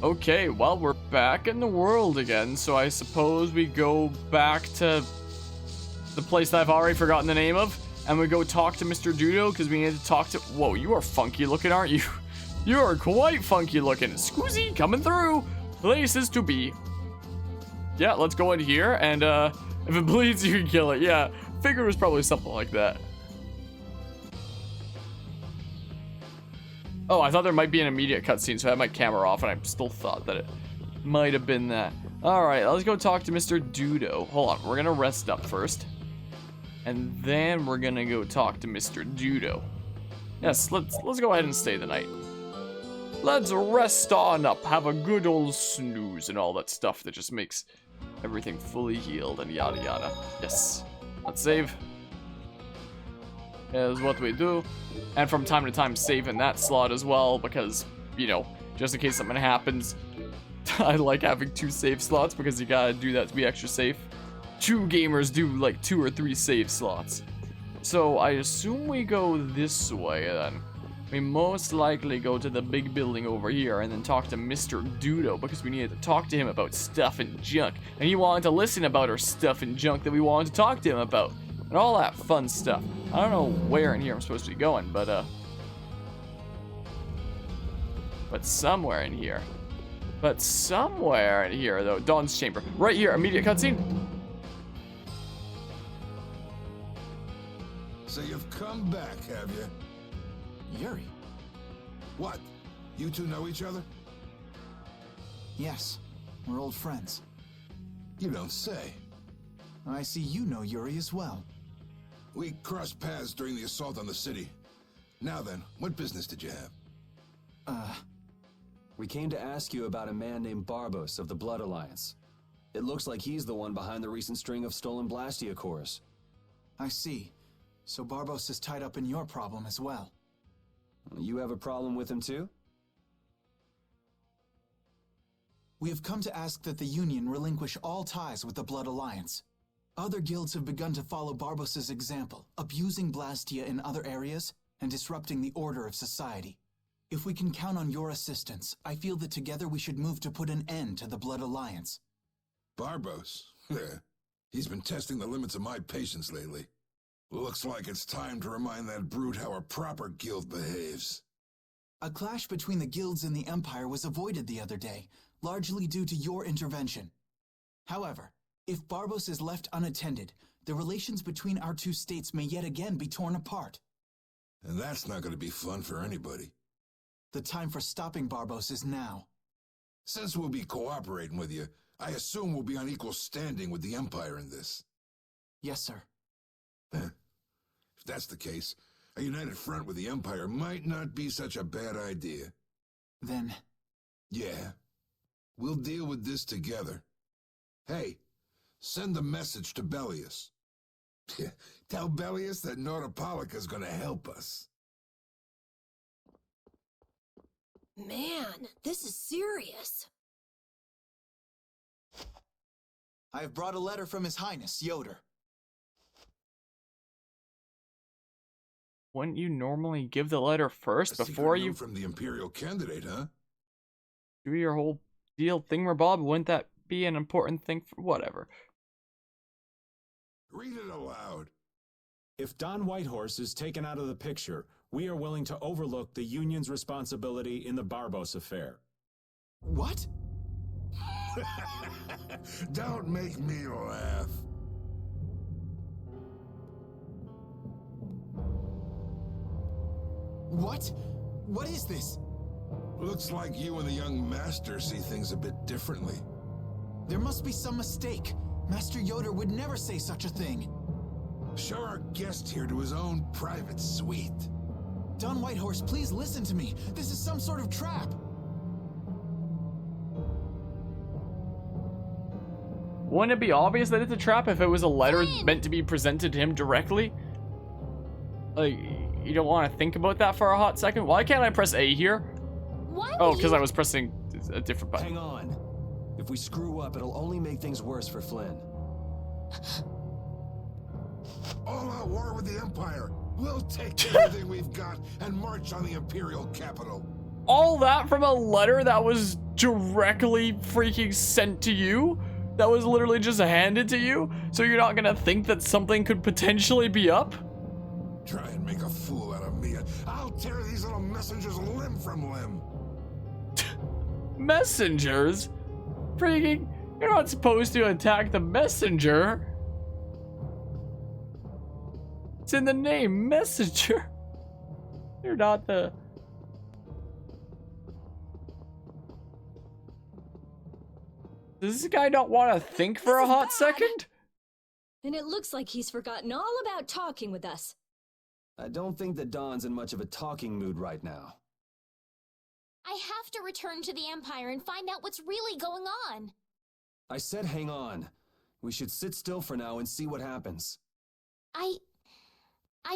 Okay, well, we're back in the world again, so I suppose we go back to the place that I've already forgotten the name of, and we go talk to Mr. Dudo, because we need to talk to... Whoa, you are funky looking, aren't you? You are quite funky looking. Scoozy, coming through. Places to be. Yeah, let's go in here, and if it bleeds, you can kill it. Yeah, figured it was probably something like that. Oh, I thought there might be an immediate cutscene, so I had my camera off, and I still thought that it might have been that. Alright, let's go talk to Mr. Dudo. Hold on, we're gonna rest up first. And then we're gonna go talk to Mr. Dudo. Yes, let's go ahead and stay the night. Let's rest on up, have a good old snooze and all that stuff that just makes everything fully healed and yada yada. Yes, let's save. Is what we do. And from time to time save in that slot as well, because, you know, just in case something happens. I like having 2 save slots because you gotta do that to be extra safe. True gamers do like 2 or 3 save slots. So I assume we go this way then. We most likely go to the big building over here and then talk to Mr. Dudo, because we needed to talk to him about stuff and junk. And he wanted to listen about our stuff and junk that we wanted to talk to him about. And all that fun stuff. I don't know where in here I'm supposed to be going, but somewhere in here. But somewhere in here, though. Dawn's chamber. Right here, immediate cutscene. So you've come back, have you? Yuri? What? You two know each other? Yes, we're old friends. You don't say. I see you know Yuri as well. We crossed paths during the assault on the city. Now then, what business did you have? We came to ask you about a man named Barbos of the Blood Alliance. It looks like he's the one behind the recent string of stolen Blastia cores. I see. So Barbos is tied up in your problem as well. You have a problem with him too? We have come to ask that the Union relinquish all ties with the Blood Alliance. Other guilds have begun to follow Barbos' example, abusing Blastia in other areas and disrupting the order of society. If we can count on your assistance, I feel that together we should move to put an end to the Blood Alliance. Barbos? He's been testing the limits of my patience lately. Looks like it's time to remind that brute how a proper guild behaves. A clash between the guilds and the Empire was avoided the other day, largely due to your intervention. However, if Barbos is left unattended, the relations between our 2 states may yet again be torn apart. And that's not going to be fun for anybody. The time for stopping Barbos is now. Since we'll be cooperating with you, I assume we'll be on equal standing with the Empire in this. Yes, sir. If that's the case, a united front with the Empire might not be such a bad idea. Then... Yeah. We'll deal with this together. Hey, send the message to Bellius. Tell Bellius that Nordopolica's gonna help us. Man, this is serious. I have brought a letter from His Highness, Yoder. Wouldn't you normally give the letter first before you... From the Imperial candidate, huh? do your whole deal thingamabob? Wouldn't that be an important thing for... whatever. Read it aloud. If Don Whitehorse is taken out of the picture, we are willing to overlook the Union's responsibility in the Barbos affair. What? Don't make me laugh. What? What is this? Looks like you and the young master see things a bit differently. There must be some mistake. Master Yoder would never say such a thing. Show our guest here to his own private suite. Don Whitehorse, please listen to me. This is some sort of trap. Wouldn't it be obvious that it's a trap if it was a letter meant to be presented to him directly? Like, you don't want to think about that for a hot second? Why can't I press A here? Why Oh, because I was pressing a different button. Hang on. If we screw up, it'll only make things worse for Flynn. All-out war with the Empire. We'll take everything we've got and march on the Imperial capital. All that from a letter that was directly freaking sent to you? That was literally just handed to you? So you're not gonna think that something could potentially be up? Try and make a fool out of me, and I'll tear these little messengers limb from limb. Messengers? Freaking, you're not supposed to attack the messenger. It's in the name, messenger. You're not the... Does this guy not want to think for a hot second? And it looks like he's forgotten all about talking with us. I don't think that Don's in much of a talking mood right now. I have to return to the Empire and find out what's really going on. I said hang on. We should sit still for now and see what happens. I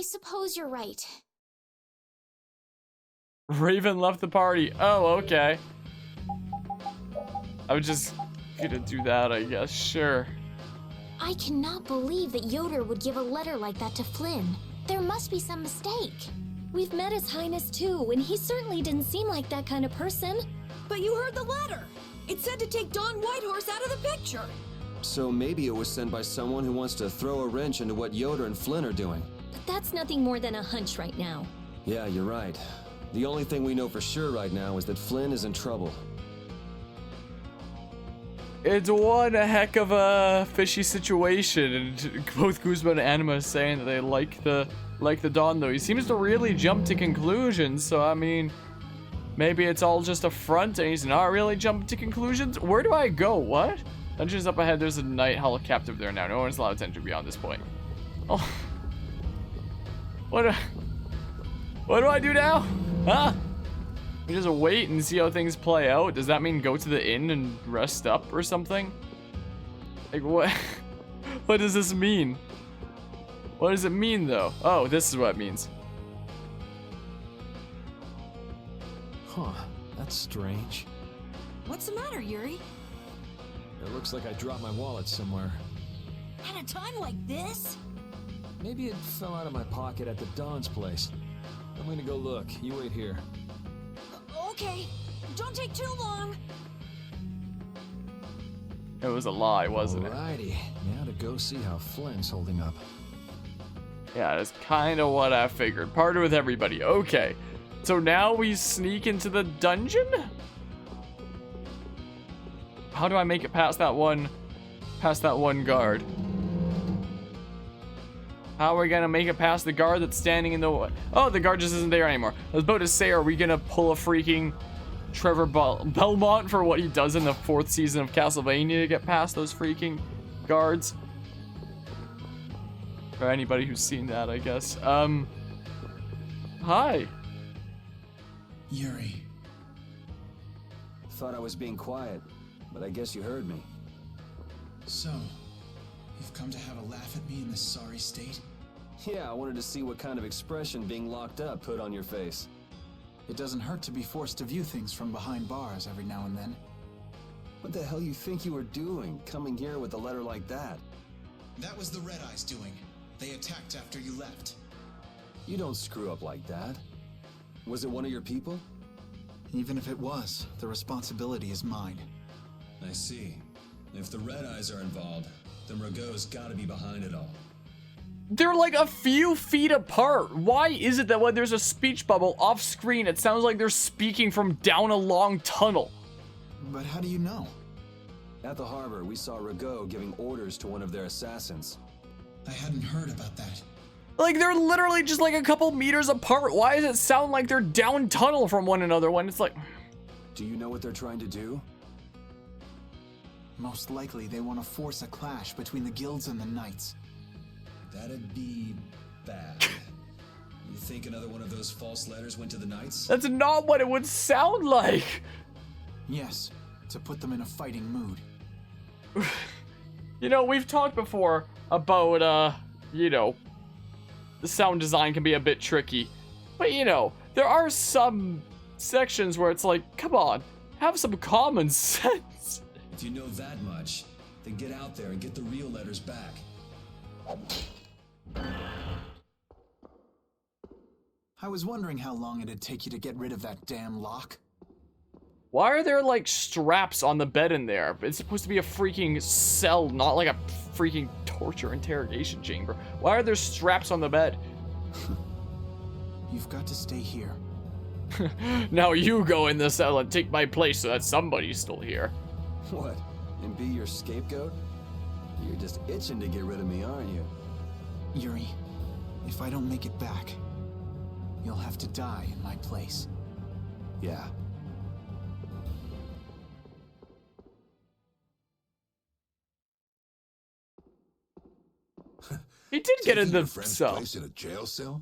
suppose you're right. Raven left the party. Oh, okay. I was just gonna do that, I guess. Sure. I cannot believe that Yoder would give a letter like that to Flynn. There must be some mistake. We've met His Highness too, and he certainly didn't seem like that kind of person. But you heard the letter! It said to take Don Whitehorse out of the picture! So maybe it was sent by someone who wants to throw a wrench into what Yoder and Flynn are doing. But that's nothing more than a hunch right now. Yeah, you're right. The only thing we know for sure right now is that Flynn is in trouble. It's one heck of a fishy situation, and both Guzman and Anima saying that they like the Don, though. He seems to really jump to conclusions, so I mean, maybe it's all just a front and he's not really jumping to conclusions. Where do I go? What? Dungeon's up ahead. There's a night hall captive there now. No one's allowed to enter beyond this point. Oh. What do I do now? Huh? We just wait and see how things play out. Does that mean go to the inn and rest up or something? Like what? What does this mean? What does it mean though? Oh, this is what it means. Huh, that's strange. What's the matter, Yuri? It looks like I dropped my wallet somewhere. At a time like this? Maybe it fell out of my pocket at the Don's place. I'm gonna go look. You wait here. Okay, don't take too long. It was a lie, wasn't it? Alrighty, now to go see how Flynn's holding up. Yeah, that's kind of what I figured. Partner with everybody. Okay. So now we sneak into the dungeon? How do I make it past that one guard? How are we gonna make it past the guard that's standing in the... Oh, the guard just isn't there anymore. I was about to say, are we gonna pull a freaking Trevor Belmont for what he does in the 4th season of Castlevania to get past those freaking guards? For anybody who's seen that, I guess. Hi. Yuri. Thought I was being quiet, but I guess you heard me. So, you've come to have a laugh at me in this sorry state? Yeah, I wanted to see what kind of expression being locked up put on your face. It doesn't hurt to be forced to view things from behind bars every now and then. What the hell you think you were doing, coming here with a letter like that? That was the Red Eyes doing. They attacked after you left. You don't screw up like that. Was it one of your people? Even if it was, the responsibility is mine. I see. If the Red Eyes are involved, then Rago's gotta be behind it all. They're like a few feet apart. Why is it that when there's a speech bubble off screen, it sounds like they're speaking from down a long tunnel? But how do you know? At the harbor, we saw Rago giving orders to one of their assassins. I hadn't heard about that. Like, they're literally just like a couple meters apart. Why does it sound like they're down tunnel from one another when it's like... Do you know what they're trying to do? Most likely they want to force a clash between the guilds and the knights. That'd be bad. You think another one of those false letters went to the knights? That's not what it would sound like. Yes, to put them in a fighting mood. You know, we've talked before about, you know, the sound design can be a bit tricky. But, you know, there are some sections where it's like, come on, have some common sense. If you know that much, then get out there and get the real letters back. I was wondering how long it'd take you to get rid of that damn lock. Why are there, like, straps on the bed in there? It's supposed to be a freaking cell, not like a freaking torture interrogation chamber. Why are there straps on the bed? You've got to stay here. Now you go in the cell and take my place so that somebody's still here. What? And be your scapegoat? You're just itching to get rid of me, aren't you? Yuri, if I don't make it back, you'll have to die in my place. Yeah. He did get in Taking your the friend's cell. place in a jail cell?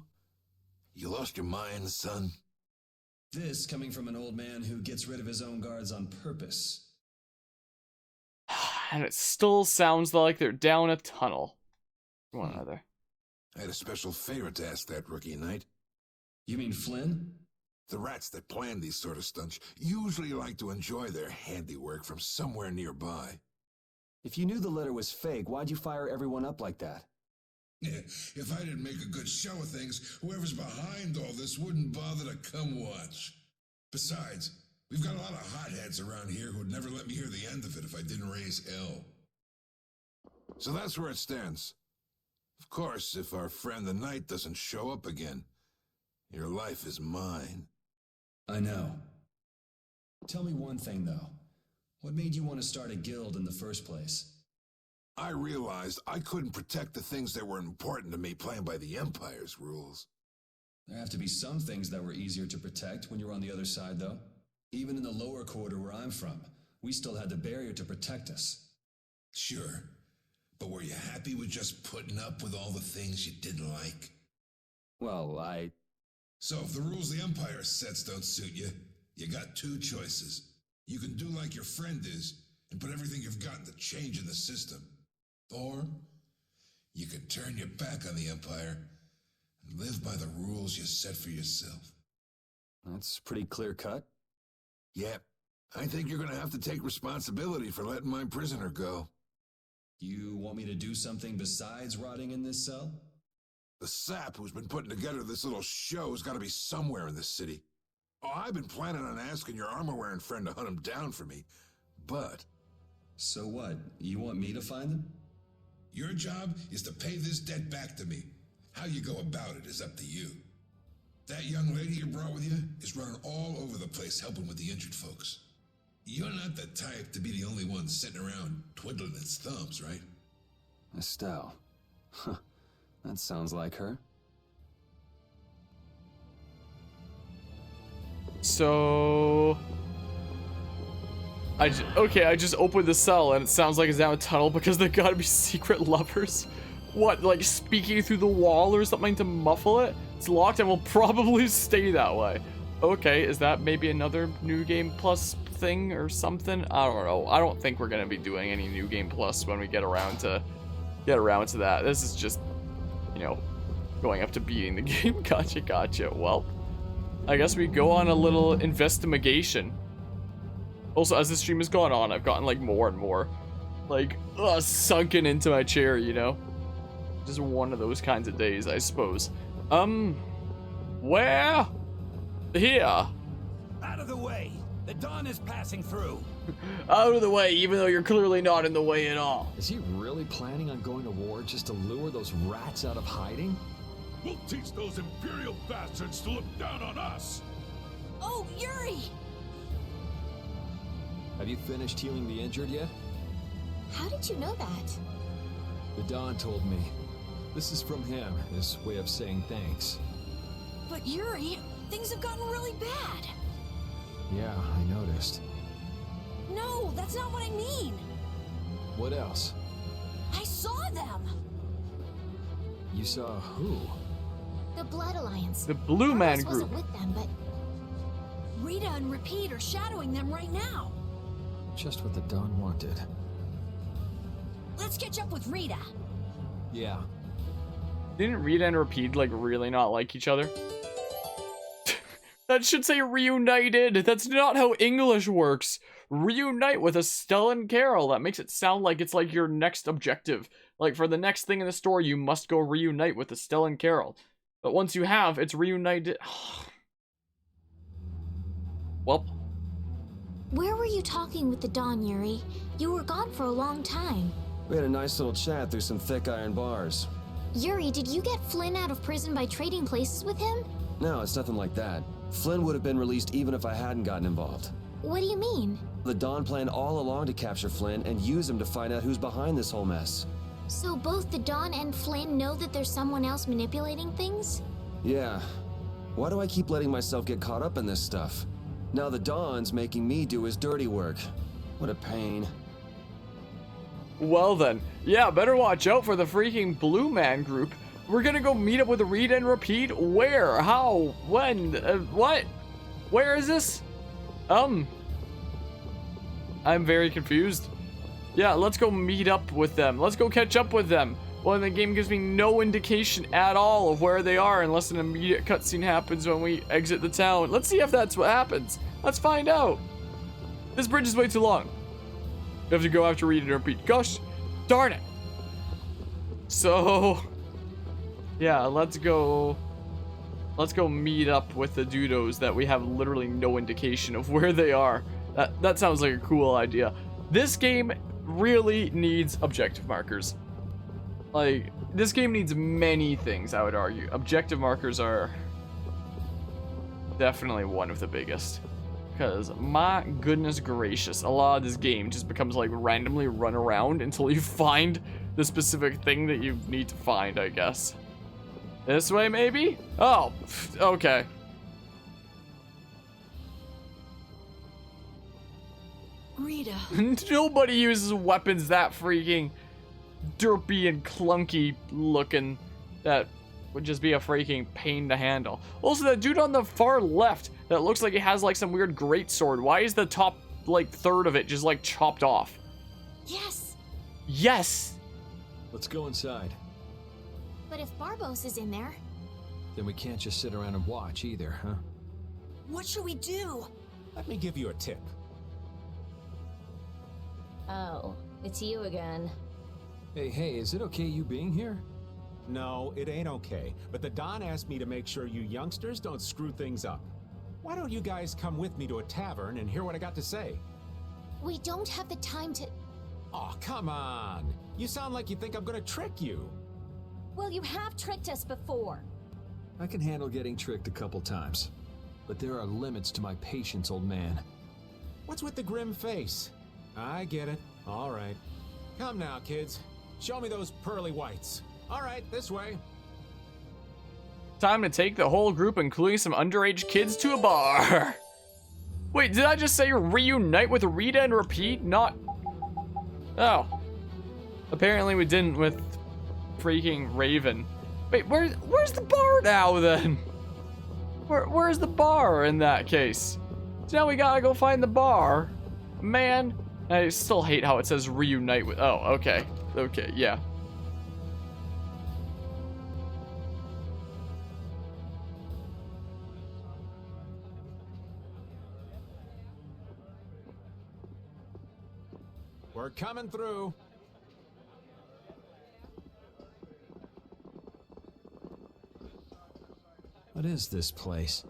You lost your mind, son? This coming from an old man who gets rid of his own guards on purpose. And it still sounds like they're down a tunnel. One other. I had a special favor to ask that rookie knight. You mean Flynn? The rats that plan these sort of stunts usually like to enjoy their handiwork from somewhere nearby. If you knew the letter was fake, why'd you fire everyone up like that? If I didn't make a good show of things, whoever's behind all this wouldn't bother to come watch. Besides, we've got a lot of hotheads around here who'd never let me hear the end of it if I didn't raise hell. So that's where it stands. Of course, if our friend the Knight doesn't show up again, your life is mine. I know. Tell me one thing, though. What made you want to start a guild in the first place? I realized I couldn't protect the things that were important to me playing by the Empire's rules. There have to be some things that were easier to protect when you're on the other side, though. Even in the lower quarter where I'm from, we still had the barrier to protect us. Sure, but were you happy with just putting up with all the things you didn't like? Well, So if the rules the Empire sets don't suit you, you got two choices. You can do like your friend is, and put everything you've got into changing the system. Or, you can turn your back on the Empire and live by the rules you set for yourself. that's pretty clear cut. Yep, I think you're gonna have to take responsibility for letting my prisoner go. You want me to do something besides rotting in this cell? The sap who's been putting together this little show's gotta be somewhere in this city. Oh, I've been planning on asking your armor-wearing friend to hunt him down for me, but... So what? You want me to find them? Your job is to pay this debt back to me. How you go about it is up to you. That young lady you brought with you is running all over the place helping with the injured folks. You're not the type to be the only one sitting around twiddling its thumbs, right? Estelle. Huh. That sounds like her. So... I just opened the cell and it sounds like it's down a tunnel because there gotta be secret lovers. What, like speaking through the wall or something to muffle it? It's locked and will probably stay that way. Okay, is that maybe another New Game Plus thing or something? I don't know. I don't think we're gonna be doing any New Game Plus when we get around to that. This is just, you know, going up to beating the game. Gotcha. Well, I guess we go on a little investigation. Also, as the stream has gone on, I've gotten like more and more like sunken into my chair, you know? Just one of those kinds of days, I suppose. Where? Here. Out of the way. The dawn is passing through. Out of the way, even though you're clearly not in the way at all. Is he really planning on going to war just to lure those rats out of hiding? We'll teach those Imperial bastards to look down on us. Oh, Yuri! Have you finished healing the injured yet? How did you know that? The Don told me. This is from him, his way of saying thanks. But Yuri, things have gotten really bad. Yeah, I noticed. No, that's not what I mean. What else? I saw them. You saw who? The Blood Alliance. The Blue Man Carlos Group. wasn't with them, but Rita and Repeat are shadowing them right now. Just what the Don wanted. Let's catch up with Rita. Yeah. Didn't Rita and Repeat like really not like each other? That should say reunited. That's not how English works. Reunite with Estelle and Carol. That makes it sound like it's like your next objective. Like for the next thing in the story, you must go reunite with Estelle and Carol. But once you have, it's reunited. Well, Where were you talking with the Dawn, Yuri? You were gone for a long time. We had a nice little chat through some thick iron bars. Yuri, did you get Flynn out of prison by trading places with him? No, it's nothing like that. Flynn would have been released even if I hadn't gotten involved. What do you mean? The Dawn planned all along to capture Flynn and use him to find out who's behind this whole mess. So both the Dawn and Flynn know that there's someone else manipulating things? Yeah. Why do I keep letting myself get caught up in this stuff? Now the Dawn's making me do his dirty work. What a pain. Well then, yeah, better watch out for the freaking Blue Man group. We're gonna go meet up with a read and repeat. Where? How? When? What? Where is this? I'm very confused. Yeah, let's go meet up with them. Let's go catch up with them. Well, the game gives me no indication at all of where they are unless an immediate cutscene happens when we exit the town. Let's see if that's what happens. Let's find out. This bridge is way too long. We have to go after read and repeat. Gosh, darn it. So, yeah, let's go meet up with the dudos that we have literally no indication of where they are. That sounds like a cool idea. This game really needs objective markers. Like, this game needs many things, I would argue. Objective markers are definitely one of the biggest. Because, my goodness gracious, a lot of this game just becomes like randomly run around until you find the specific thing that you need to find, I guess. This way, maybe? Oh, okay. Rita. Nobody uses weapons that freaking derpy and clunky looking. That would just be a freaking pain to handle. Also, that dude on the far left that looks like it has like some weird greatsword. Why is the top like third of it just like chopped off? Yes. Yes. Let's go inside. But if Barbos is in there... Then we can't just sit around and watch either, huh? What should we do? Let me give you a tip. Oh, it's you again. Hey, is it okay you being here? No, it ain't okay. But the Don asked me to make sure you youngsters don't screw things up. Why don't you guys come with me to a tavern and hear what I got to say? We don't have the time to... Oh, come on. You sound like you think I'm gonna trick you. Well, you have tricked us before. I can handle getting tricked a couple times. But there are limits to my patience, old man. What's with the grim face? I get it. All right. Come now, kids. Show me those pearly whites. All right, this way. Time to take the whole group, including some underage kids, to a bar. Wait, did I just say reunite with Rita and repeat? Not... Oh. Apparently we didn't with freaking Raven. Wait, where's the bar now then? Where's the bar in that case? So now we gotta go find the bar. Man, I still hate how it says reunite with... Oh, okay. Okay, yeah. We're coming through. What is this place?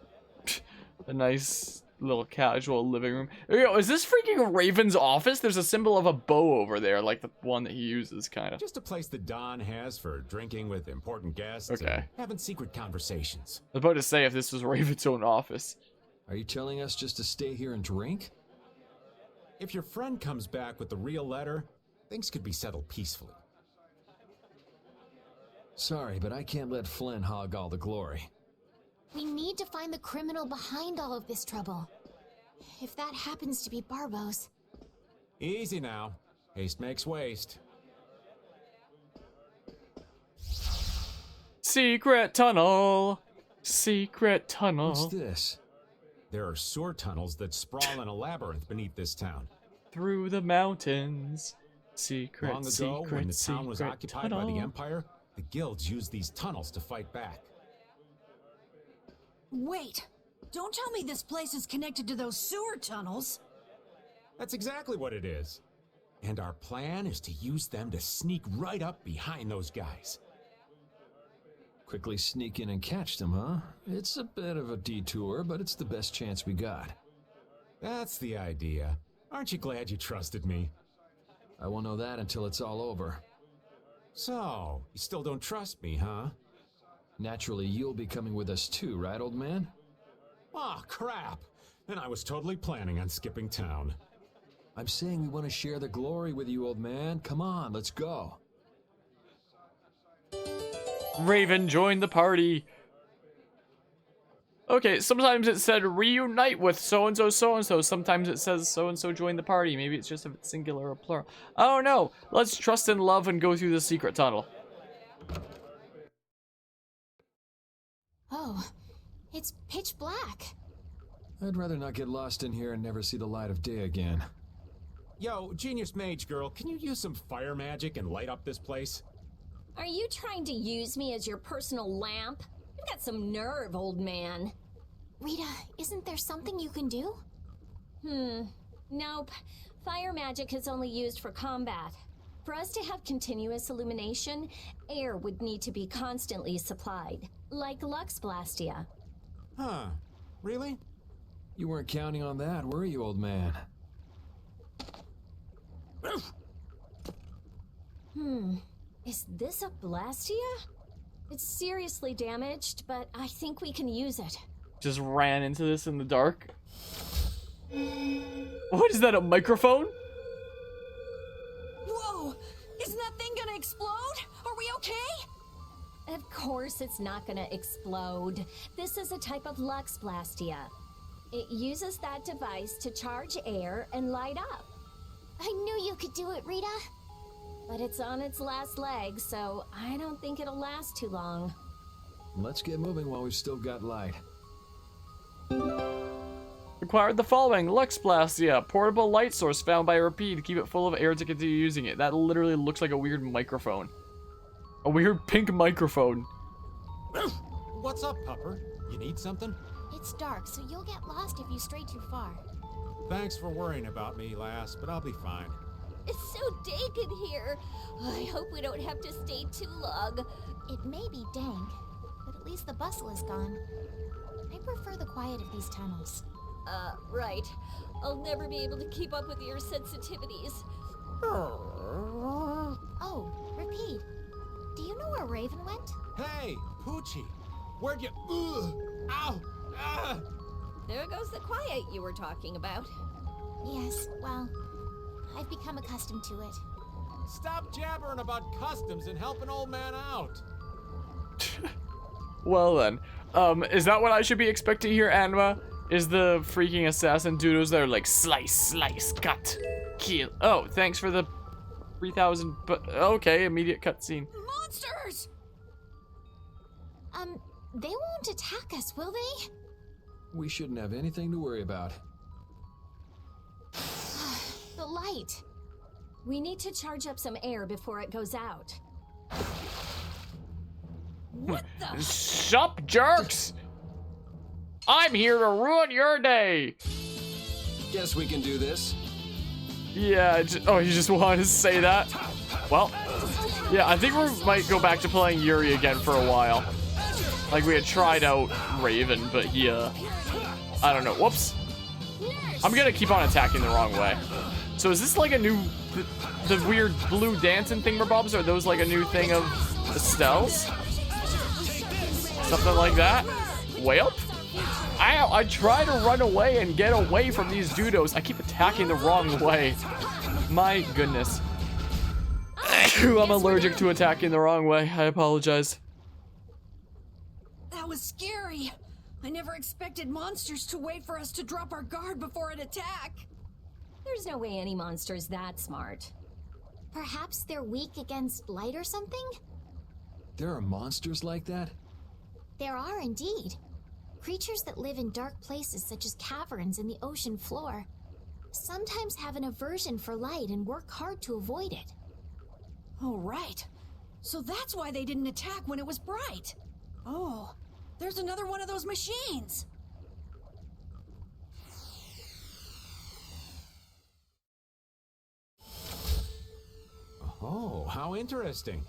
A nice little casual living room. Yo, is this freaking Raven's office? There's a symbol of a bow over there, like the one that he uses, kind of. Just a place the Don has for drinking with important guests. Okay. And having secret conversations. I was about to say if this was Raven's own office. Are you telling us just to stay here and drink? If your friend comes back with the real letter, things could be settled peacefully. Sorry, but I can't let Flynn hog all the glory. We need to find the criminal behind all of this trouble. If that happens to be Barbos... Easy now. Haste makes waste. Secret tunnel. Secret tunnel. What's this? There are sewer tunnels that sprawl in a labyrinth beneath this town. Through the mountains. Secret, Long ago, secret, when the town was secret occupied tunnel. by the Empire, the guilds used these tunnels to fight back. Wait, don't tell me this place is connected to those sewer tunnels. That's exactly what it is. And our plan is to use them to sneak right up behind those guys. Quickly sneak in and catch them, huh? It's a bit of a detour, but it's the best chance we got. That's the idea. Aren't you glad you trusted me? I won't know that until it's all over. So, you still don't trust me, huh? Naturally, you'll be coming with us too, right, old man? Aw, crap! And I was totally planning on skipping town. I'm saying we want to share the glory with you, old man. Come on, let's go. Raven joined the party. Okay, sometimes it said reunite with so-and-so, so-and-so. Sometimes it says so-and-so joined the party. Maybe it's just if it's singular or plural. Oh no, let's trust in love and go through the secret tunnel. Oh, it's pitch black. I'd rather not get lost in here and never see the light of day again. Yo, Genius Mage Girl, can you use some fire magic and light up this place? Are you trying to use me as your personal lamp? You've got some nerve, old man. Rita, isn't there something you can do? Nope. Fire magic is only used for combat. For us to have continuous illumination, air would need to be constantly supplied, like Lux Blastia. Huh. Really? You weren't counting on that, were you, old man? Is this a Blastia? It's seriously damaged, but I think we can use it. Just ran into this in the dark. What is that, a microphone? Whoa! Isn't that thing gonna explode? Are we okay? Of course it's not gonna explode. This is a type of Lux Blastia. It uses that device to charge air and light up. I knew you could do it, Rita. But it's on its last leg, so I don't think it'll last too long. Let's get moving while we've still got light. Required the following: Lux Blastia, portable light source found by Repeat to keep it full of air to continue using it. That literally looks like a weird microphone. A weird pink microphone. What's up, Pupper? You need something? It's dark, so you'll get lost if you stray too far. Thanks for worrying about me, lass, but I'll be fine. It's so dank in here. I hope we don't have to stay too long. It may be dank, but at least the bustle is gone. I prefer the quiet of these tunnels. Right. I'll never be able to keep up with your sensitivities. Oh, Repeat. Do you know where Raven went? Hey, Poochie! Where'd you... Ugh! Ow! Ah! There goes the quiet you were talking about. Yes, well, I've become accustomed to it. Stop jabbering about customs and help an old man out! Well then, is that what I should be expecting here, Anima? Is the freaking assassin doodles that are like slice, slice, cut, kill? Oh, thanks for the 3,000, but okay, immediate cutscene. Monsters! They won't attack us, will they? We shouldn't have anything to worry about. The light. We need to charge up some air before it goes out. What the? Sup, jerks! I'm here to ruin your day! Guess we can do this. Yeah, oh, you just wanted to say that? Well, yeah, I think we might go back to playing Yuri again for a while. Like, we had tried out Raven, but he, I don't know. Whoops. I'm gonna keep on attacking the wrong way. So is this like a new, the weird blue dancing thingamabobs? Are those like a new thing of Estelle's? Something like that? Well, I try to run away and get away from these dudos. I keep attacking the wrong way. My goodness. I'm allergic to attacking the wrong way. I apologize. That was scary. I never expected monsters to wait for us to drop our guard before an attack. There's no way any monster is that smart. Perhaps they're weak against light or something? There are monsters like that? There are indeed. Creatures that live in dark places such as caverns in the ocean floor sometimes have an aversion for light and work hard to avoid it. Oh, right. So that's why they didn't attack when it was bright. Oh, there's another one of those machines. Oh, how interesting.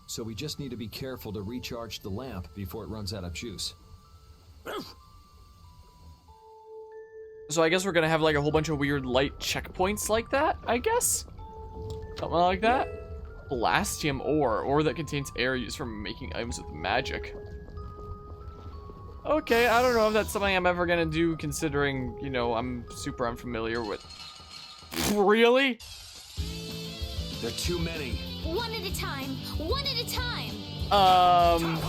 So we just need to be careful to recharge the lamp before it runs out of juice. So I guess we're gonna have like a whole bunch of weird light checkpoints like that, I guess? Something like that? Blastium ore that contains air used for making items with magic. Okay, I don't know if that's something I'm ever gonna do, considering, you know, I'm super unfamiliar with... Really? There are too many. One at a time. One at a time. Alright,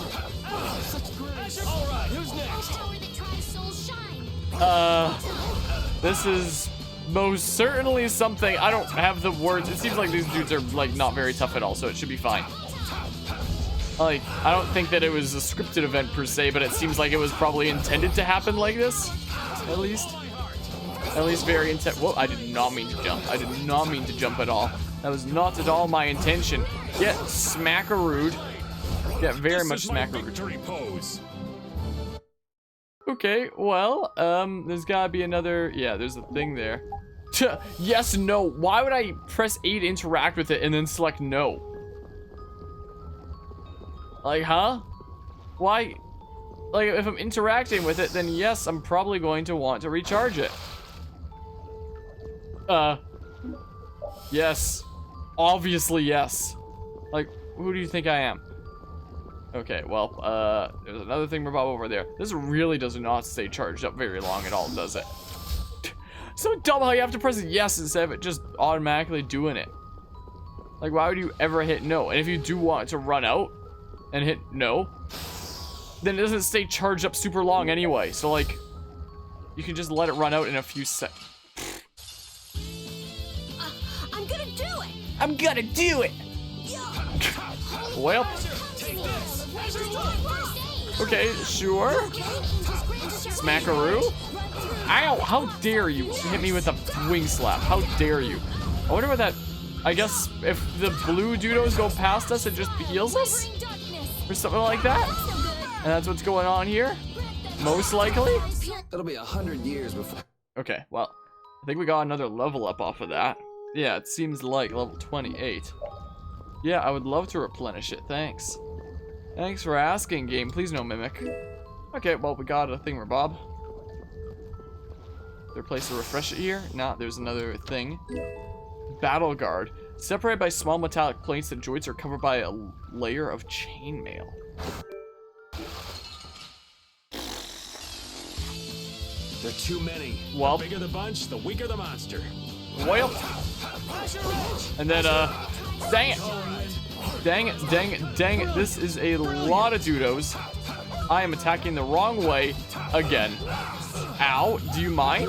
who's next? Power that tries souls shine. This is most certainly something. I don't have the words. It seems like these dudes are like not very tough at all, so it should be fine. Like, I don't think that it was a scripted event per se, but it seems like it was probably intended to happen like this. At least very intent. Whoa, I did not mean to jump. I did not mean to jump at all. That was not at all my intention. Get smackarood. Get very much smackarood. Pose. Okay, well, there's gotta be another, yeah, there's a thing there. Yes, no, why would I press A to interact with it and then select no? Like, huh? Why? Like, if I'm interacting with it, then yes, I'm probably going to want to recharge it. Yes. Obviously, yes. Like, who do you think I am? Okay, well, there's another thing about over there. This really does not stay charged up very long at all, does it? So dumb how you have to press yes instead of it just automatically doing it. Like, why would you ever hit no? And if you do want it to run out and hit no, then it doesn't stay charged up super long anyway. So, like, you can just let it run out in a few seconds. I'm gonna do it! I'm gonna do it! Well. Okay, sure. Smackaroo? Ow, how dare you hit me with a wing slap? How dare you? I wonder what that... I guess if the blue doodles go past us, it just heals us? Or something like that? And that's what's going on here? Most likely? It'll be 100 years before... Okay, well, I think we got another level up off of that. Yeah, it seems like level 28. Yeah, I would love to replenish it, thanks. Thanks for asking, game. Please no mimic. Okay, well, we got a thingamabob. Is there a place to refresh it here? Nah, there's another thing. Battle guard. Separated by small metallic plates, the joints are covered by a layer of chainmail. There are too many. Well, The bigger the bunch, the weaker the monster. well. And then, dang it. Dang it, dang it, dang it. This is a lot of doodles. I am attacking the wrong way again. Ow, do you mind?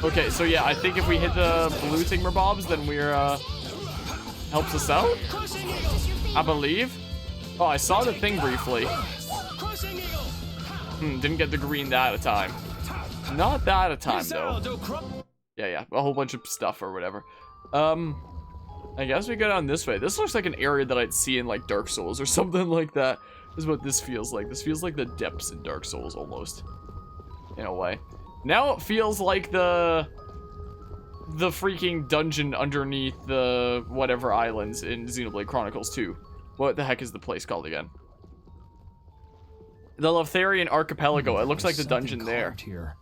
Okay, so yeah, I think if we hit the blue thingamabobs, then we're, helps us out, I believe. Oh, I saw the thing briefly. Didn't get the green that at a time. Not that at a time, though. Yeah, a whole bunch of stuff or whatever. I guess we go down this way. This looks like an area that I'd see in, like, Dark Souls or something like that. This is what this feels like. This feels like the depths in Dark Souls, almost. In a way. Now it feels like the freaking dungeon underneath the whatever islands in Xenoblade Chronicles 2. What the heck is the place called again? The Lothlorien Archipelago. It looks like the dungeon there. Here.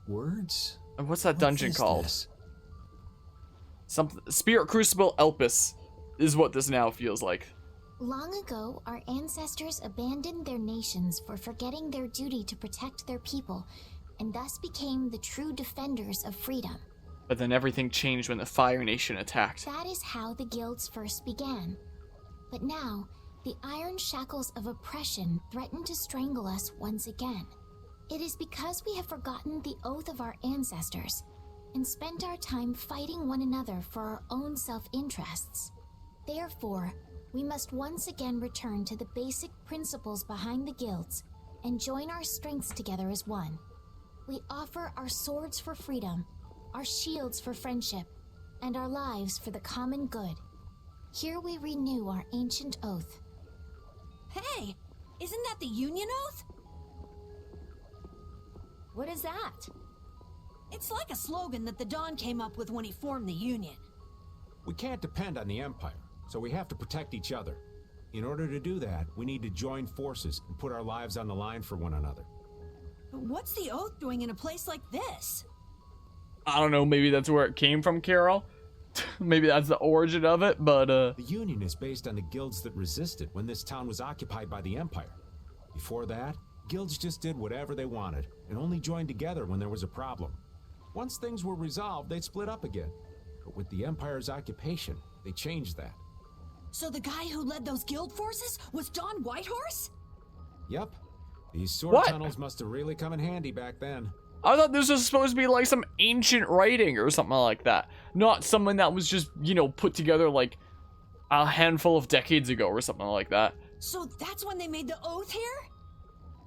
Words? And what's that dungeon called? Something. Spirit Crucible Elpis is what this now feels like. Long ago, our ancestors abandoned their nations for forgetting their duty to protect their people, and thus became the true defenders of freedom. But then everything changed when the Fire Nation attacked. That is how the guilds first began. But now, the iron shackles of oppression threaten to strangle us once again. It is because we have forgotten the oath of our ancestors and spent our time fighting one another for our own self-interests. Therefore, we must once again return to the basic principles behind the guilds and join our strengths together as one. We offer our swords for freedom, our shields for friendship, and our lives for the common good. Here we renew our ancient oath. Hey, isn't that the Union Oath? What is that? It's like a slogan that the Don came up with when he formed the Union. We can't depend on the Empire, so we have to protect each other. In order to do that, we need to join forces and put our lives on the line for one another. What's the oath doing in a place like this? I don't know, maybe that's where it came from, Carol. Maybe that's the origin of it, but The Union is based on the guilds that resisted when this town was occupied by the Empire. Before that, guilds just did whatever they wanted and only joined together when there was a problem. Once things were resolved, they'd split up again. But with the Empire's occupation, they changed that. So the guy who led those guild forces was Don Whitehorse? Yep. These sword What? tunnels must have really come in handy back then. I thought this was supposed to be like some ancient writing or something like that. Not someone that was just, you know, put together like a handful of decades ago or something like that. So that's when they made the oath here?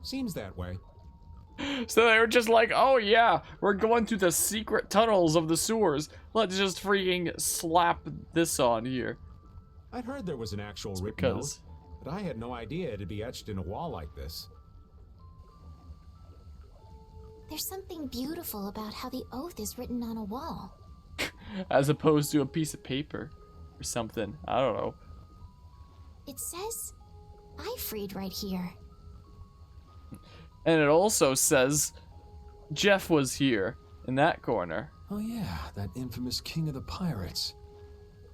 Seems that way. So they were just like, oh yeah, we're going through the secret tunnels of the sewers. Let's just freaking slap this on here. I'd heard there was an actual written because- oath, but I had no idea it'd be etched in a wall like this. There's something beautiful about how the oath is written on a wall. As opposed to a piece of paper or something. I don't know. It says, I freed right here. And it also says Jeff was here in that corner. Oh yeah, that infamous king of the pirates.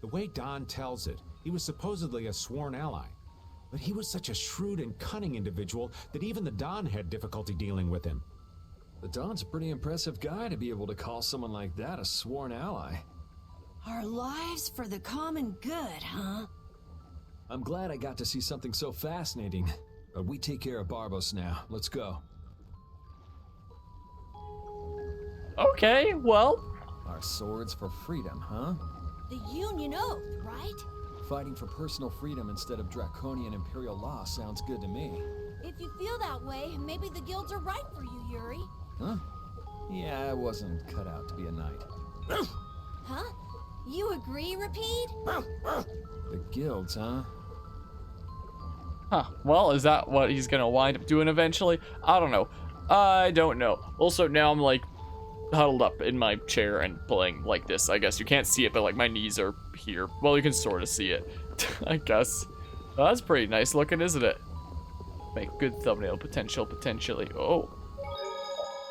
The way Don tells it, he was supposedly a sworn ally. But he was such a shrewd and cunning individual that even the Don had difficulty dealing with him. The Don's a pretty impressive guy to be able to call someone like that a sworn ally. Our lives for the common good, huh? I'm glad I got to see something so fascinating. But we take care of Barbos now. Let's go. Okay, well. Our swords for freedom, huh? The Union oath, right? Fighting for personal freedom instead of draconian imperial law sounds good to me. If you feel that way, maybe the guilds are right for you, Yuri. Huh? Yeah, I wasn't cut out to be a knight. Huh? You agree, Repeat? The guilds, huh? Huh. Well, is that what he's gonna wind up doing eventually? I don't know. I don't know. Also, now I'm like huddled up in my chair and playing like this. I guess you can't see it, but like my knees are here. Well, you can sort of see it, I guess. Well, that's pretty nice looking, isn't it? Make good thumbnail potentially. Oh.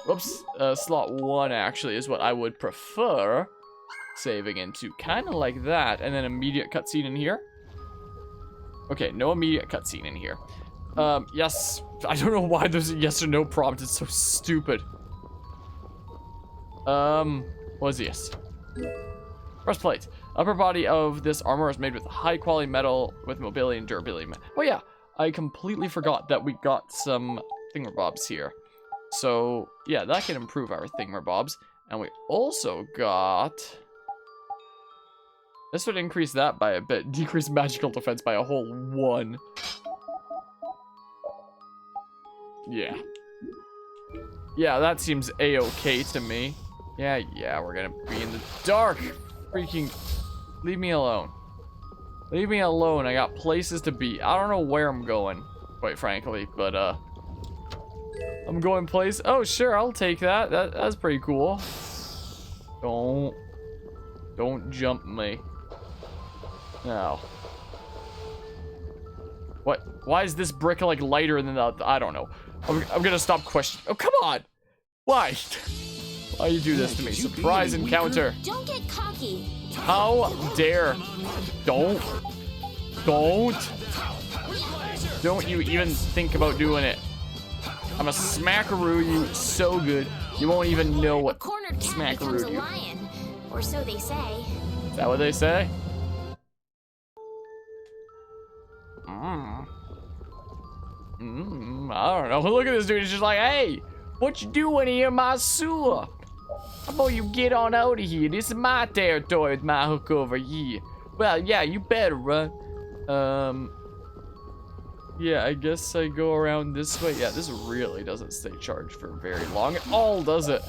Whoops. Slot 1 actually is what I would prefer saving into. Kind of like that. And then immediate cutscene in here. Okay, no immediate cutscene in here. Yes. I don't know why there's a yes or no prompt. It's so stupid. What is this? Breastplate. Upper body of this armor is made with high quality metal with mobility and durability. Oh yeah, I completely forgot that we got some thingamabobs here. So yeah, that can improve our thingamabobs. And we also got... This would increase that by a bit. Decrease magical defense by a whole 1. Yeah. Yeah, that seems a-okay to me. Yeah, we're gonna be in the dark. Freaking leave me alone. Leave me alone. I got places to be. I don't know where I'm going, quite frankly, but I'm going place. Oh, sure, I'll take that. That's pretty cool. Don't jump me. No. What? Why is this brick like lighter than the? I don't know. I'm gonna stop questioning. Oh, come on. Why? Why you do this to me? Surprise encounter. Don't get cocky. How dare. Don't you even think about doing it. I'm a smackaroo you so good. You won't even know what A cornered cat becomes a smackaroo you. lion, or so they say. Is that what they say? I don't know. Look at this dude. He's just like, hey, what you doing here in my sewer? How about you get on out of here? This is my territory with my hook over here. Well, yeah, you better run. Yeah, I guess I go around this way. Yeah, this really doesn't stay charged for very long at all, does it?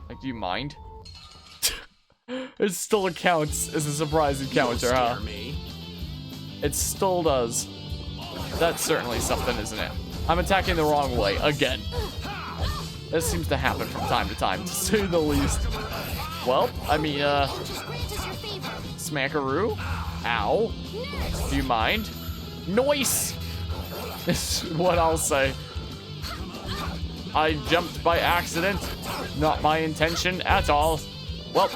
Like, do you mind? It still counts as a surprise encounter, huh? It still does. That's certainly something, isn't it? I'm attacking the wrong way, again. This seems to happen from time to time, to say the least. Well, I mean, smackaroo? Ow. Do you mind? Noise! Is what I'll say. I jumped by accident. Not my intention at all. Well,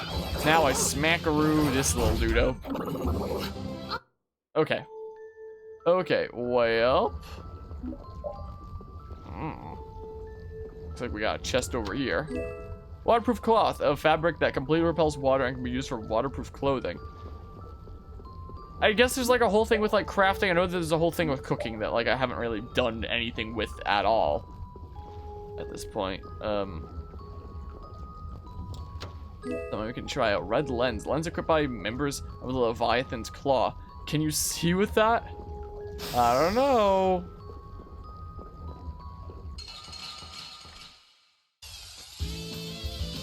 now I smackaroo this little dudo. Okay. Okay, well. Looks like we got a chest over here. Waterproof cloth, a fabric that completely repels water and can be used for waterproof clothing. I guess there's like a whole thing with like crafting. I know there's a whole thing with cooking that like I haven't really done anything with at all at this point. Something we can try out. Red lens. Lens equipped by members of the Leviathan's claw. Can you see with that? I don't know.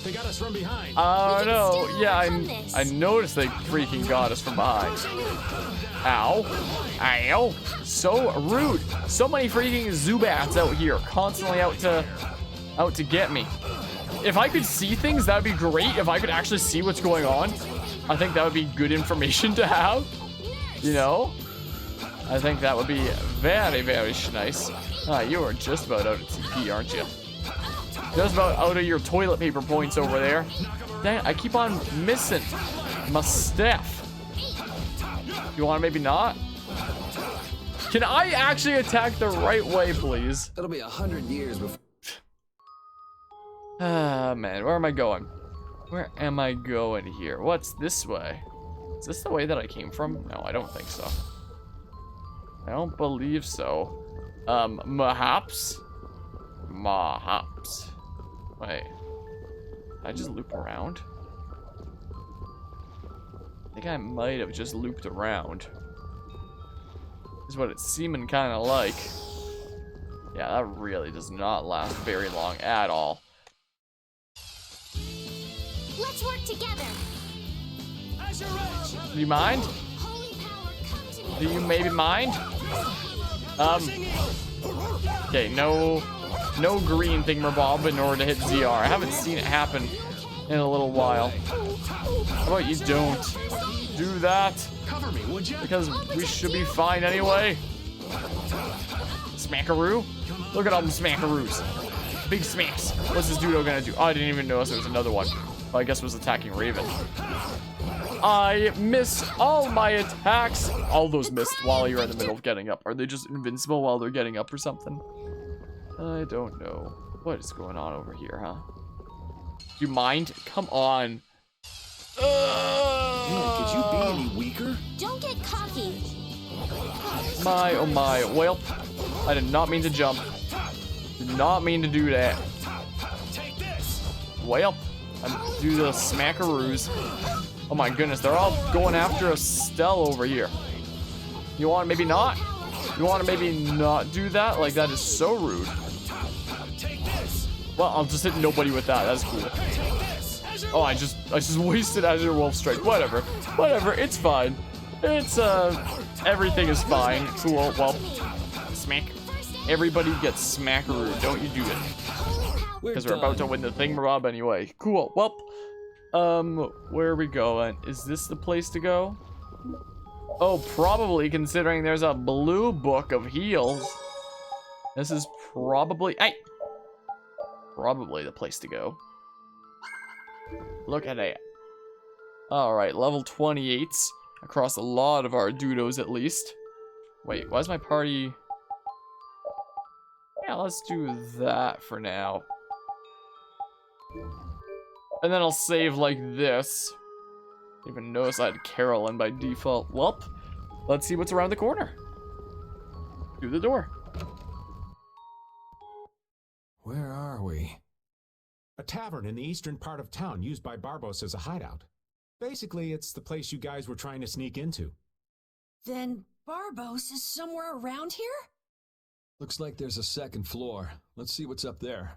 They got us from behind. Oh no, yeah, I noticed they freaking got us from behind. Ow. Ow. So rude. So many freaking Zubats out here, constantly out to get me. If I could see things, that'd be great. If I could actually see what's going on, I think that would be good information to have. You know? I think that would be very, very nice. Ah, you are just about out of TP, aren't you? Just about out of your toilet paper points over there. Dang it, I keep on missing my stuff. You want to maybe not? Can I actually attack the right way, please? It'll be 100 years before. Ah, man, where am I going? Where am I going here? What's this way? Is this the way that I came from? No, I don't think so. I don't believe so. Mahaps? Mahaps. Wait. Did I just loop around? I think I might have just looped around. Is what it's seeming kind of like. Yeah, that really does not last very long at all. Let's work together. Do you mind? Do you maybe mind? Okay, no green thingamabob in order to hit ZR. I haven't seen it happen in a little while. How about you don't do that? Cover me, would you? Because we should be fine anyway. Smackaroo? Look at all the smackaroos. Big smacks. What's this dude gonna do? Oh, I didn't even notice there was another one. Well, I guess it was attacking Raven. I miss all my attacks. All those missed while you're in the middle of getting up. Are they just invincible while they're getting up or something? I don't know. What is going on over here, huh? Do you mind? Come on. Man, could you be any weaker? Don't get cocky. My, oh my. Well, I did not mean to jump. Did not mean to do that. Well, I do the smackaroos. Oh my goodness, they're all going after Estelle over here. You want to maybe not? You want to maybe not do that? Like, that is so rude. Well, I'll just hit nobody with that. That's cool. Oh, I just wasted Azure Wolf Strike. Whatever. Whatever. It's fine. It's, everything is fine. Cool. Well, smack. Everybody gets smackaroo. Don't you do it. Because we're about to win the thingamabob anyway. Cool. Well, where are we going? Is this the place to go? Oh, probably, considering there's a blue book of heals. This is probably... Hey! Probably the place to go. Look at that. Alright, level 28s. Across a lot of our dudos, at least. Wait, why is my party... Yeah, let's do that for now. And then I'll save like this. Didn't even notice I had Carolyn by default. Welp, let's see what's around the corner. Through the door. Where are we? A tavern in the eastern part of town used by Barbos as a hideout. Basically, it's the place you guys were trying to sneak into. Then Barbos is somewhere around here? Looks like there's a second floor. Let's see what's up there.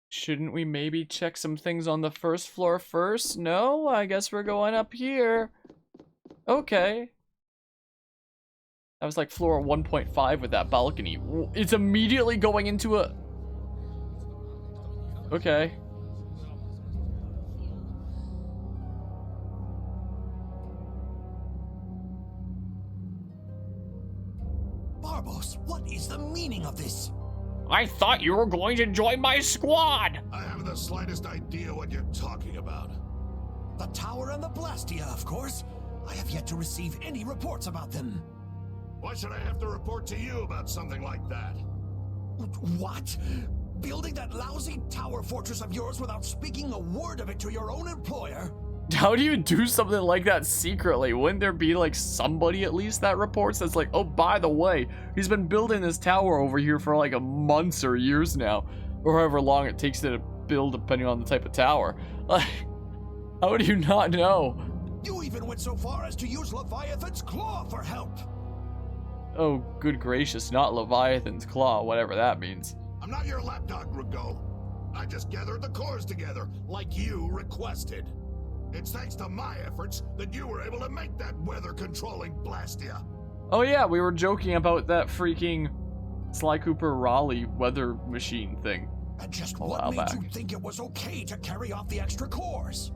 Shouldn't we maybe check some things on the first floor first? No, I guess we're going up here. Okay. That was like floor 1.5 with that balcony. It's immediately going into a... Okay. Barbos, what is the meaning about this? I thought you were going to join my squad! I haven't the slightest idea what you're talking about. The tower and the Blastia, of course. I have yet to receive any reports about them. Why should I have to report to you about something like that? What? Building that lousy tower fortress of yours without speaking a word of it to your own employer? How do you do something like that secretly? Wouldn't there be like somebody at least that reports that's like, oh, by the way, he's been building this tower over here for like a months or years now, or however long it takes to build depending on the type of tower. Like, how do you not know? You even went so far as to use Leviathan's Claw for help. Oh, good gracious, not Leviathan's Claw, whatever that means. I'm not your lapdog, Rago. I just gathered the cores together, like you requested. It's thanks to my efforts that you were able to make that weather-controlling Blastia. Oh yeah, we were joking about that freaking Sly Cooper Raleigh weather machine thing. And just what made you think it was okay to carry off the extra cores?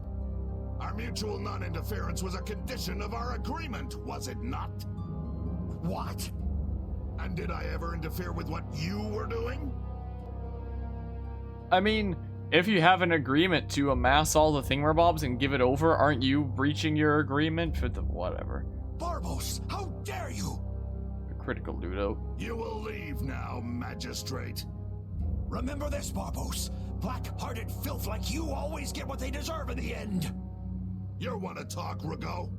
Our mutual non-interference was a condition of our agreement, was it not? What? And did I ever interfere with what you were doing? I mean, if you have an agreement to amass all the thingamabobs and give it over, aren't you breaching your agreement for the whatever? Barbos, how dare you! The critical Ludo. You will leave now, magistrate. Remember this, Barbos. Black-hearted filth like you always get what they deserve in the end. You want to talk, Rago?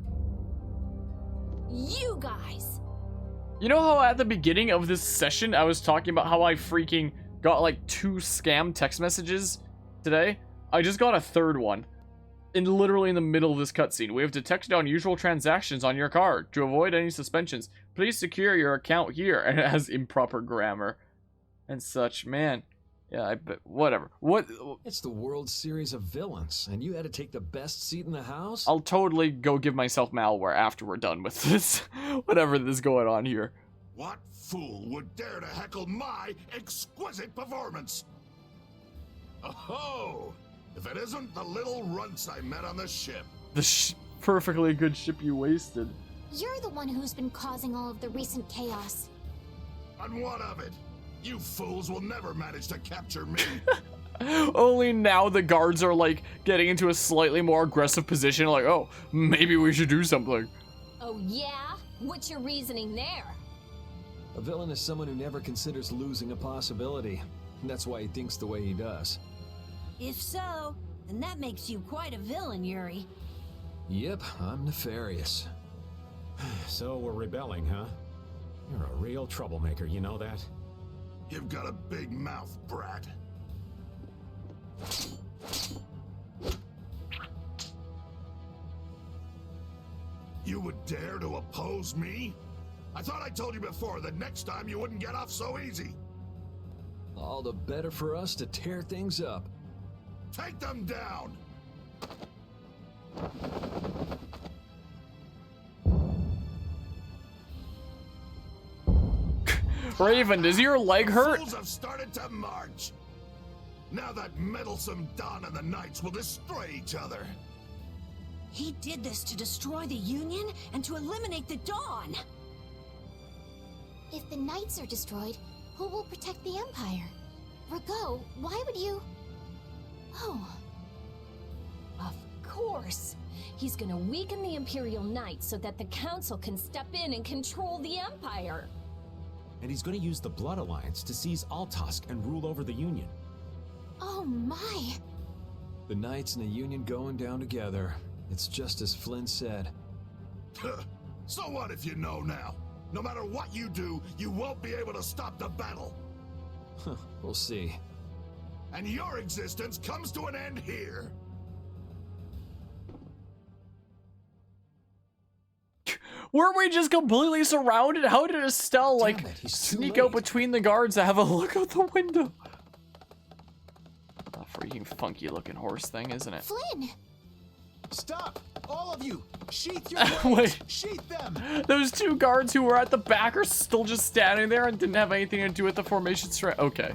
You guys! You know how at the beginning of this session I was talking about how I freaking got like 2 scam text messages today? I just got a third one. Literally in the middle of this cutscene. We have detected unusual transactions on your card. To avoid any suspensions, please secure your account here. And it has improper grammar and such. Man. Yeah, I bet. Whatever. What? It's the World Series of Villains, and you had to take the best seat in the house? I'll totally go give myself malware after we're done with this. Whatever is going on here. What fool would dare to heckle my exquisite performance? Oh, if it isn't the little runts I met on the ship. The perfectly good ship you wasted. You're the one who's been causing all of the recent chaos. And what of it? You fools will never manage to capture me. Only now the guards are like getting into a slightly more aggressive position, like, oh, maybe we should do something. Oh yeah? What's your reasoning there? A villain is someone who never considers losing a possibility. And that's why he thinks the way he does. If so, then that makes you quite a villain, Yuri. Yep, I'm nefarious. So we're rebelling, huh? You're a real troublemaker, you know that? You've got a big mouth, brat. You would dare to oppose me? I thought I told you before that next time you wouldn't get off so easy. All the better for us to tear things up. Take them down! Raven, does your leg hurt? Fools have started to march. Now that meddlesome Dawn and the Knights will destroy each other. He did this to destroy the Union and to eliminate the Dawn. If the Knights are destroyed, who will protect the Empire? Rago, why would you... Oh. Of course. He's gonna weaken the Imperial Knights so that the Council can step in and control the Empire. And he's going to use the Blood Alliance to seize Altosk and rule over the Union. Oh my. The Knights and the Union going down together. It's just as Flynn said. So what if you know now? No matter what you do, you won't be able to stop the battle. We'll see. And your existence comes to an end here. Weren't we just completely surrounded? How did Estelle, like, sneak out between the guards to have a look out the window? A freaking funky looking horse thing, isn't it? Flynn! Stop! All of you! Sheath your Wait. blades! Sheath them! Those 2 guards who were at the back are still just standing there and didn't have anything to do with the formation strike. Okay.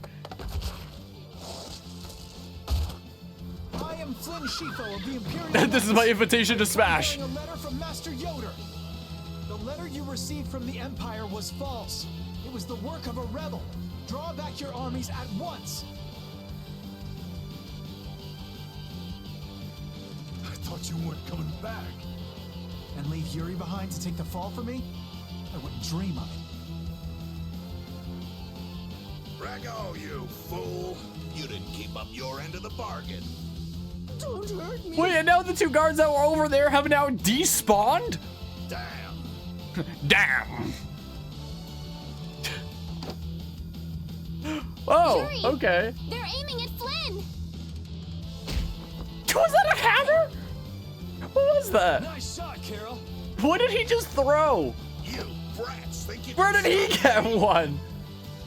I am Flynn Shifo of the Imperial This is my invitation to smash. A letter from Master Yoder. The letter you received from the Empire was false. It was the work of a rebel. Draw back your armies at once! I thought you weren't coming back. And leave Yuri behind to take the fall for me? I wouldn't dream of it. Rago, you fool! You didn't keep up your end of the bargain. Don't hurt me. Wait, and now the two guards that were over there have now despawned? Damn. Damn. Oh, Yuri, okay. They're aiming at Flynn! Was that a hammer? What was that? Nice shot, Carol. What did he just throw? You brats think you Where can did he stop get me? one?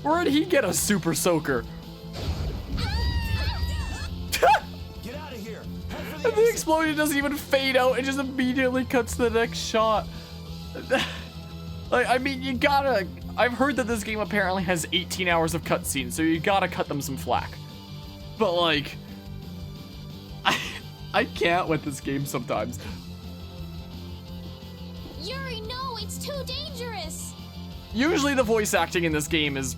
Where did he get a super soaker? Get out of here. Head for And the the exit. explosion doesn't even fade out, it just immediately cuts to the next shot. Like, I mean, you gotta... I've heard that this game apparently has 18 hours of cutscenes, so you gotta cut them some flack. But, like... I can't with this game sometimes. Yuri, no, it's too dangerous! Usually the voice acting in this game is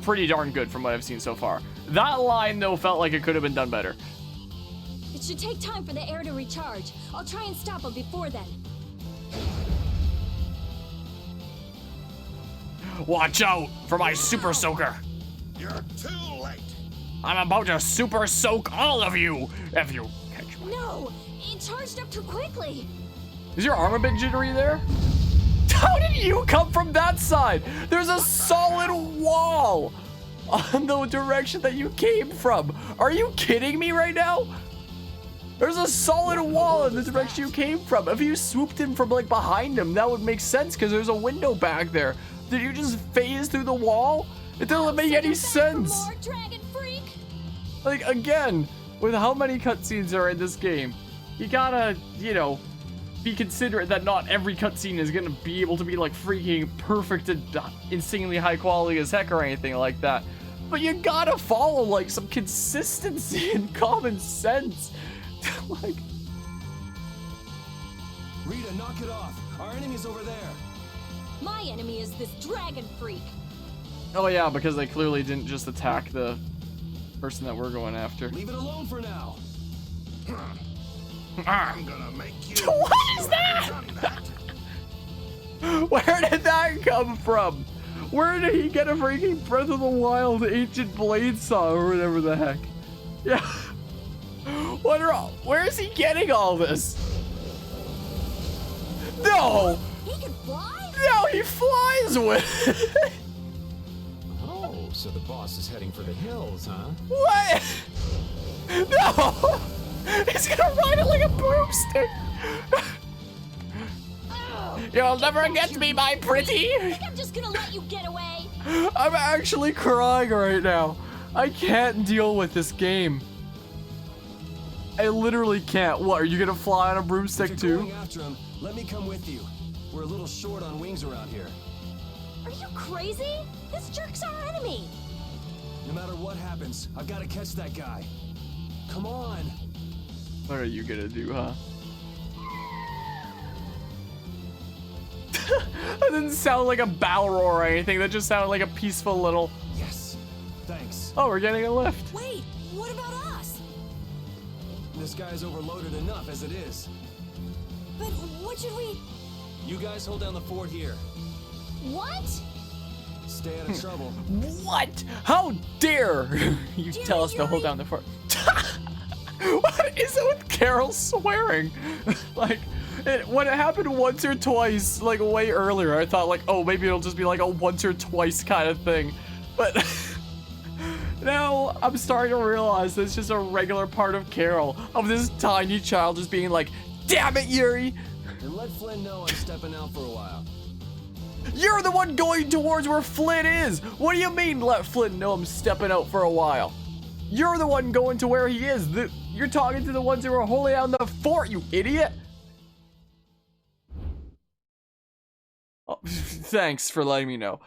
pretty darn good from what I've seen so far. That line, though, felt like it could have been done better. It should take time for the air to recharge. I'll try and stop him before then. Watch out for my super soaker. You're too late. I'm about to super soak all of you if you catch me. No! It charged up too quickly! Is your arm a bit jittery there? How did you come from that side? There's a solid wall on the direction that you came from. Are you kidding me right now? There's a solid wall in the direction you came from. If you swooped in from like behind him, that would make sense because there's a window back there. Did you just phase through the wall? It doesn't make any sense. More dragon freak! Like, again, with how many cutscenes are in this game, you gotta, you know, be considerate that not every cutscene is gonna be able to be like freaking perfect and insanely high quality as heck or anything like that. But you gotta follow like some consistency and common sense. Like, Rita, knock it off. Our enemy's over there. My enemy is this dragon freak. oh yeah, because they clearly didn't just attack the person that we're going after. Leave it alone for now. I'm gonna make you. What is that? Where did that come from? Where did he get a freaking Breath of the Wild ancient blade saw or whatever the heck? Yeah. Where is he getting all this? No! He can fly? No, he flies with it. Oh, so the boss is heading for the hills, huh? What? No! He's gonna ride it like a broomstick. You'll never get me, my pretty. I think I'm just gonna let you get away. I'm actually crying right now. I can't deal with this game. I literally can't. What, are you gonna fly on a broomstick If you're too? going after him, let me come with you. We're a little short on wings around here. Are you crazy? This jerk's our enemy. No matter what happens, I've got to catch that guy. Come on. What are you gonna do, huh? That didn't sound like a battle roar or anything. That just sounded like a peaceful little... Yes. Thanks. Oh, we're getting a lift. Wait, what about us? This guy's overloaded enough as it is. But what should we... You guys hold down the fort here. What? Stay out of trouble. What? How dare you tell us to hold down the fort? What is it with Carol swearing? Like, when it happened once or twice, like way earlier, I thought like, oh, maybe it'll just be like a once or twice kind of thing. But now I'm starting to realize that it's just a regular part of Carol, of this tiny child just being like, damn it, Yuri. And let Flynn know I'm stepping out for a while. You're the one going towards where Flynn is. What do you mean let Flynn know I'm stepping out for a while? You're the one going to where he is. You're talking to the ones who are holding down the fort, you idiot. Oh, thanks for letting me know.